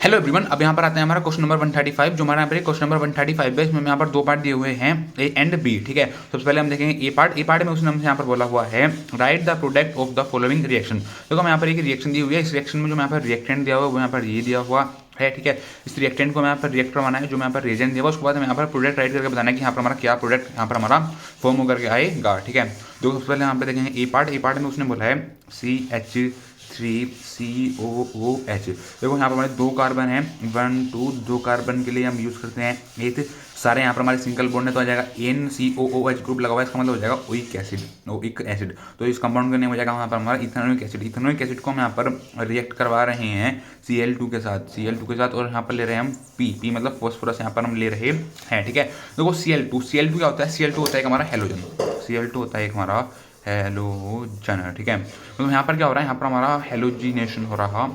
Hello everyone, अब यहाँ पर आते हैं हमारा क्वेश्चन नंबर 135। जो हमारा यहाँ पर क्वेश्चन नंबर 135 है, इसमें यहाँ पर दो पार्ट दिए हुए हैं, ए एंड बी। ठीक है, सबसे पहले हम देखेंगे ए पार्ट में उसने हमसे यहाँ पर बोला हुआ है right the product of the following reaction. देखो हम यहाँ पर एक रिएक्शन दी हुई है, इस रिएक्शन में जो यहाँ पर रिएक्टेंट दिया हुआ है वो यहाँ पर ये दिया हुआ है। ठीक है, इस रिएक्टेंट को मैं यहाँ पर रिएक्ट करवाना है, जो मैं यहाँ पर रिएजेंट दिया हुआ, उसके बाद हम यहाँ पर प्रोडक्ट राइट करके बताना है कि यहाँ पर हमारा क्या प्रोडक्ट यहाँ पर हमारा फॉर्म होकर के आएगा। ठीक है, तो सबसे पहले यहाँ पर देखेंगे ए पार्ट में उसने बोला है CH3COOH। देखो यहाँ पर हमारे दो कार्बन हैं, 1 2, दो कार्बन के लिए हम यूज़ करते हैं एथ। सारे यहाँ पर हमारे सिंगल बॉन्ड है तो आ जाएगा NCOOH ग्रुप लगा हुआ है, इसका मतलब हो जाएगा ओइक एसिड। तो इस कंपाउंड का नेम हो जाएगा यहाँ पर हमारा इथेनोइक एसिड। इथेनोइक एसिड को हम यहाँ पर रिएक्ट करवा रहे हैं Cl2 के साथ, और यहाँ पर ले रहे हैं हम P मतलब फॉस्फोरस यहाँ पर हम ले रहे हैं। ठीक है, देखो Cl2 क्या होता है? Cl2 होता है एक हमारा हेलोजन, Cl2 होता है एक हमारा हेलोजन। ठीक है, तो यहाँ पर क्या हो रहा है, यहाँ पर हमारा हेलोजिनेशन हो रहा है।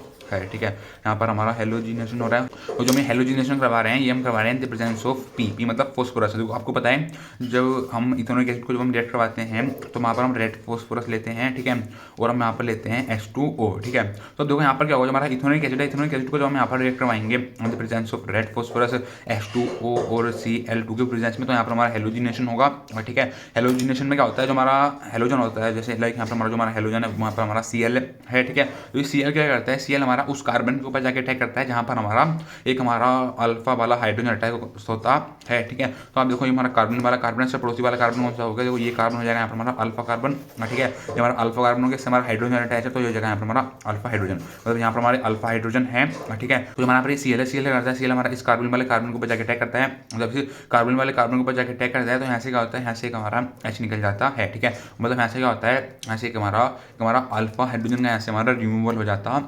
ठीक है, यहाँ पर हमारा हेलोजिनेशन हो रहा है, और जो हम हेलोजिनेशन करवा रहे हैं ये हम करवा रहे हैं द प्रेजेंस ऑफ पी मतलब फॉस्फोरस। देखो आपको पता है, जब हम इथेनोइक एसिड को जब हम रिएक्ट करवाते हैं तो वहाँ पर हम रेड फॉस्फोरस लेते हैं। ठीक है, और हम यहाँ पर लेते हैं H2O। ठीक है, तो देखो यहाँ पर क्या होगा, हमारा इथेनोइक एसिड है, इथेनोइक एसिड को जब हम यहाँ पर रिएक्ट करवाएंगे the presence of red phosphorus H2O और Cl2 के प्रेजेंस में, तो यहाँ पर हमारा हेलोजिनेशन होगा। ठीक है, हेलोजिनेशन में क्या होता है, जो हमारा हेलोजन होता है, जैसे लाइक यहाँ पर हमारा जो हमारा हेलोजन है वहाँ पर हमारा Cl है। ठीक है, तो ये Cl क्या करता है, Cl हमारा उस कार्बन के ऊपर जाके अटैक करता है जहाँ पर हमारा एक हमारा अल्फा वाला हाइड्रोजन अटैक होता है। ठीक है, तो आप देखो ये हमारा कार्बन वाला कार्बन है, पड़ोसी वाला कार्बन कौन सा होगा, देखो ये कार्बन हो जाएगा यहाँ पर हमारा अल्फा कार्बन। ठीक है, ये हमारा अल्फा कार्बन हो गया, इससे हमारा हाइड्रोजन अटैच है, तो ये जगह यहाँ पर हमारा अल्फा हाइड्रोजन, मतलब यहाँ पर हमारे अल्फा हाइड्रोजन है। ठीक है, तो हमारा पर Cl करता है, Cl हमारा इस कार्बन वाले कार्बन के ऊपर जाके अटैक करता है, मतलब इस कार्बन वाले कार्बन के ऊपर जाके अटैक करता है, तो यहाँ से क्या होता है, यहाँ से हमारा H निकल जाता है। ठीक है, मतलब यहाँ से क्या होता है, यहाँ से हमारा अल्फा हाइड्रोजन का यहाँ से हमारा रिमूवल हो जाता है।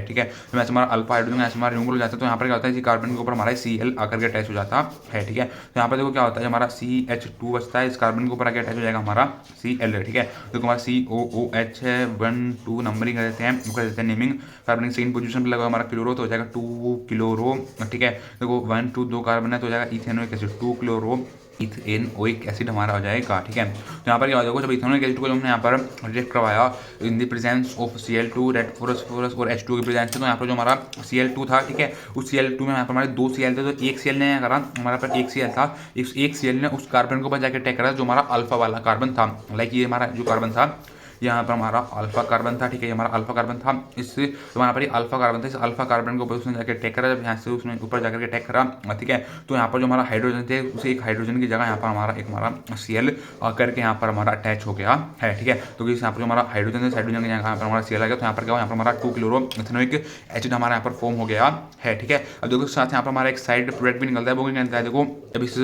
ठीक है, तो यहाँ से हमारा अल्फा हाइड्रोजन यहाँ से हमारा रिमूवल हो जाता है, तो यहाँ पर क्या होता है, इसी कार्बन के ऊपर हमारा Cl आकर के अटैच हो जाता है। ठीक है, तो यहाँ पर देखो क्या होता है, हमारा CH2 बचता है, इस कार्बन के ऊपर आकर अटैच हो जाएगा हमारा Cl। ठीक है, तो हमारा COOH है, 1 2 नंबरिंग कर देते हैं, कर देते हैं नेमिंग। कार्बन सेकेंड पोजीशन पर लगा हमारा क्लोरो, तो हो जाएगा 2 क्लोरो। ठीक है, देखो 1 2 दो कार्बन है तो हो जाएगा ethanoic acid, 2 chloro ethanoic acid हमारा हो जाएगा। ठीक है, तो यहाँ पर क्या हो जाएगा, जब इथेनोइक एसिड को हमने यहाँ पर रिएक्ट करवाया in the presence of Cl2 red phosphorus और H2 के प्रेजेंस में, तो यहाँ पर जो हमारा Cl2 था, ठीक है, उस Cl2 में यहाँ पर हमारे दो Cl थे, तो एक Cl ने करा हमारा पर एक Cl था, एक Cl ने उस कार्बन के ऊपर जाकर अटैक करा जो हमारा अल्फा वाला कार्बन था। लाइक ये हमारा जो कार्बन था यहाँ पर हमारा अल्फा कार्बन था। ठीक है, हमारा अल्फा कार्बन था, इससे तो यहाँ पर अल्फा कार्बन था, इस अल्फा कार्बन के ऊपर उसने जाकर अटैक करा, जब यहाँ से उसने ऊपर जाकर अटैक करा। ठीक है, तो यहाँ पर जो हमारा हाइड्रोजन थे उसे एक हाइड्रोजन की जगह यहाँ पर हमारा एक हमारा Cl करके यहाँ पर हमारा अटैच हो गया है। ठीक है, तो यहाँ पर जो हमारा हाइड्रोजन है, हाइड्रोजन के यहाँ पर हमारा Cl आ गया, तो यहाँ पर क्या हुआ, यहाँ पर हमारा 2 क्लोरो इथेनोइक एसिड हमारा यहाँ पर फॉर्म हो गया है। ठीक है, अब देखो साथ यहाँ पर हमारा एक साइड प्रोडक्ट भी निकलता है, वो भी निकलता है। देखो जब इस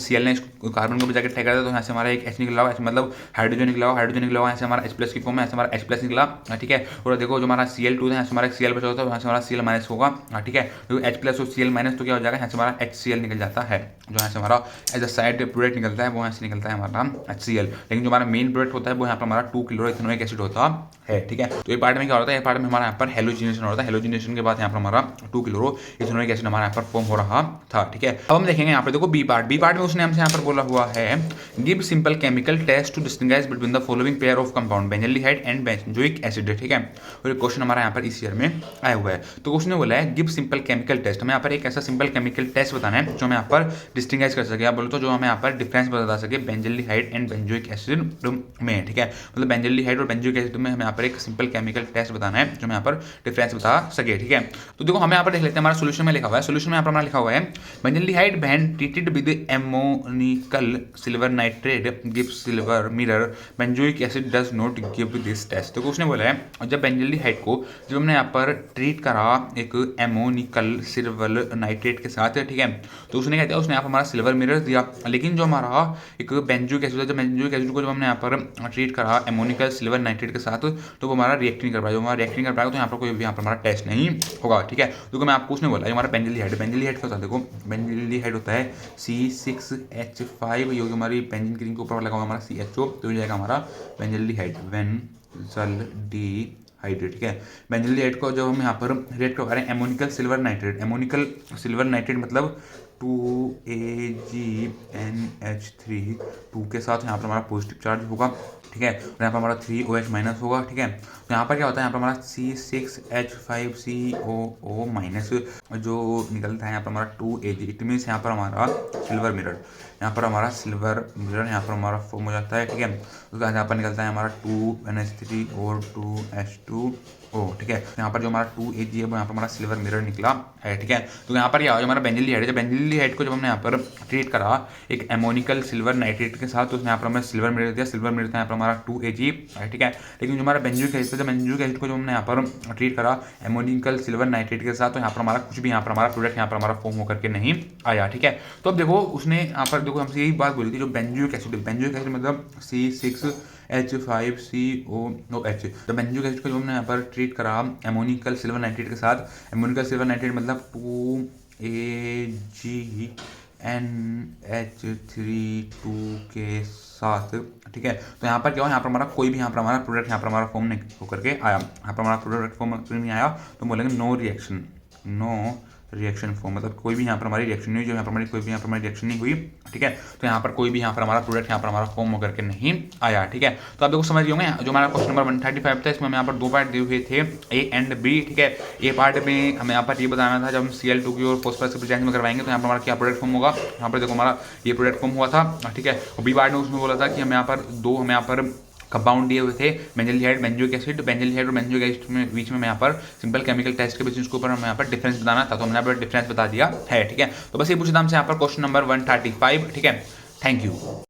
Cl ने इस कार्बन को जाकर अटैक करा तो यहाँ से हमारा एक H निकला हुआ, मतलब हाइड्रोजन निकला हुआ, यहाँ से हमारा H+ की फॉर्म है, हमारा H+ निकला। ठीक है, और देखो जो हमारा Cl2 है, हमारा Cl बचा होता है, वहाँ से हमारा Cl- होगा। ठीक है, तो H+ और Cl- तो क्या हो जाएगा, यहाँ से हमारा HCl निकल जाता है, जो यहाँ से हमारा एज अ साइड प्रोडक्ट निकलता है, वो यहाँ से निकलता है हमारा HCl। लेकिन जो हमारा मेन प्रोडक्ट होता है वो यहाँ पर हमारा 2 क्लोरो इथेनोइक एसिड होता है। ठीक है, तो ये पार्ट में क्या होता है, ये पार्ट में हमारा यहाँ पर हेलोजिनेशन होता है, हेलोजिनेशन के बाद यहाँ पर हमारा 2 क्लोरो इथेनोइक एसिड हमारा यहाँ पर फॉर्म हो रहा था। ठीक है, अब हम देखेंगे यहाँ पर देखो बी पार्ट में उसने हमसे यहाँ पर बोला हुआ है give simple chemical test to distinguish between the following pair of compound benzaldehyde and benzoic acid. ठीक है, और ये क्वेश्चन हमारा यहाँ पर इस ईयर में आया हुआ है, तो क्वेश्चन ने बोला है गिव सिंपल केमिकल टेस्ट। हमें यहाँ पर एक ऐसा सिंपल केमिकल टेस्ट बताना है जो हमें यहाँ पर डिस्टिंग्विश कर सके, आप बोलो तो जो हमें यहाँ पर डिफरेंस बता सके बेंजल्डिहाइड एंड बेंजोइक एसिड में। ठीक है, मतलब बेंजल्डिहाइड और बेंजोइक एसिड में हमें यहाँ पर एक सिंपल केमिकल टेस्ट बताना है जो हमें यहाँ पर डिफरेंस बता सके। ठीक है, तो देखो हमें यहाँ पर देख लेते हैं, हमारा सोल्यूशन में लिखा हुआ है, सोल्यूशन में यहाँ पर हमारा लिखा हुआ है benzaldehyde when treated with ammoniacal silver nitrate give silver mirror benzoic acid does not give this test. तो उसने बोला है जब बेंजल्डिहाइड को जब हमने यहाँ पर ट्रीट करा एक एमोनिकल सिल्वर नाइट्रेट के साथ, ठीक है, तो उसने क्या किया, उसने यहाँ पर हमारा सिल्वर मिरर दिया, लेकिन जो हमारा एक बेंजोइक एसिड है, जब बेंजोइक एसिड को जब हमने यहाँ पर ट्रीट करा एमोनिकल सिल्वर नाइट्रेट के साथ, तो वो हमारा रिएक्ट नहीं कर पाया, जो हमारा रिएक्ट नहीं कर पाएगा तो यहाँ पर कोई भी यहाँ पर हमारा टेस्ट नहीं होगा। ठीक है, तो मैं आपको उसने बोला हमारा बेंजल्डिहाइड क्या होता है, देखो बेंजल्डिहाइड होता है C6H5, ये हमारी बेंजीन के रिंग के ऊपर लगा हुआ हमारा CHO, तो ये जाएगा हमारा बेंजल्डिहाइड बेंजल्डिहाइड। ठीक है, बेंजल्डिहाइड को जब हम यहाँ पर रिएक्ट करवा रहे हैं एमोनिकल सिल्वर नाइट्रेट मतलब 2AgNH3 2 के साथ यहाँ पर हमारा पॉजिटिव चार्ज होगा। ठीक है। और यहाँ पर हमारा 3OH माइनस होगा, ठीक है। तो यहाँ पर क्या होता है, यहाँ पर हमारा C6H5COO माइनस जो निकलता है यहाँ पर हमारा 2Ag। इट मीन्स यहाँ पर हमारा सिल्वर मिरर, यहाँ पर हमारा सिल्वर मिरर यहाँ पर हमारा फॉर्म हो जाता है, ठीक है। उसके बाद यहाँ पर निकलता है हमारा 2NH3 और 2H2O, ठीक है। तो यहाँ पर जो हमारा 2Ag है वो यहाँ पर हमारा सिल्वर मिरर निकला है, ठीक है। तो यहाँ पर क्या हमारा बेंजिल हेड है, जब बेंजिल हेड को जब हमने यहाँ पर ट्रीट करा एक एमोनिकल सिल्वर नाइट्रेट के साथ, तो उसने यहाँ पर हमें सिल्वर मिरर दिया। सिल्वर मिरर था यहाँ पर हमारा 2Ag है, ठीक है। लेकिन जो हमारा बेंजोइक एसिड था, बेंजोइक एसिड को जो हमने यहाँ पर ट्रीट करा एमोनिकल सिल्वर नाइट्रेट के साथ, तो यहाँ पर हमारा कुछ भी यहाँ पर हमारा प्रोडक्ट यहाँ पर हमारा फॉर्म होकर के नहीं आया, ठीक है। तो अब देखो उसने यहाँ पर देखो हमसे यही बात बोली थी, जो बेंजोइक एसिड मतलब C6H5COOH, तो बेंजोइक एसिड को जो हमने यहाँ पर ट्रीट करा एमोनिकल सिल्वर नाइट्रेट के साथ, एमोनिकल सिल्वर नाइट्रेट मतलब 2AgNH32 के साथ, ठीक है। तो यहाँ पर क्या हो, यहाँ पर हमारा कोई भी यहाँ पर हमारा प्रोडक्ट यहाँ पर हमारा फॉर्म नहीं होकर के आया, यहाँ पर हमारा प्रोडक्ट फॉर्म नहीं आया, तो बोलेंगे नो रिएक्शन फॉर्म, मतलब कोई भी यहाँ पर हमारी रिएक्शन नहीं हुई, जो यहाँ पर हमारी कोई भी यहाँ पर हमारी रिएक्शन नहीं हुई, ठीक है। तो यहाँ पर कोई भी यहाँ पर हमारा प्रोडक्ट यहाँ पर हमारा फॉर्म होकर के नहीं आया, ठीक है। तो आप देखो समझ होंगे, जो हमारा क्वेश्चन नंबर 135 था, इसमें हमें यहाँ पर दो पार्ट दिए हुए थे A एंड B, ठीक है। ए पार्ट में हमें यहाँ पर ये बताना था, जब हम Cl2 की और फॉस्फोरस के प्रेजेंस में करवाएंगे तो यहाँ पर हमारा क्या प्रोडक्ट फॉर्म होगा। यहाँ पर देखो हमारा ये प्रोडक्ट फॉर्म हुआ था, ठीक है। और B पार्ट में उसमें बोला था कि हमें यहाँ पर हमें यहाँ पर कंपाउंड दिए हुए थे, बेंजल्डिहाइड, बेंजोइक एसिड, बेंजल्डिहाइड और बेंजोइक एसिड में बीच में यहाँ पर सिंपल केमिकल टेस्ट के बेसिस के ऊपर हमें यहाँ पर डिफरेंस बताना था, तो हमने यहाँ पर डिफरेंस बता दिया है, ठीक है। तो बस ये पूछा था हमसे यहाँ पर क्वेश्चन नंबर 135, ठीक है। Thank you.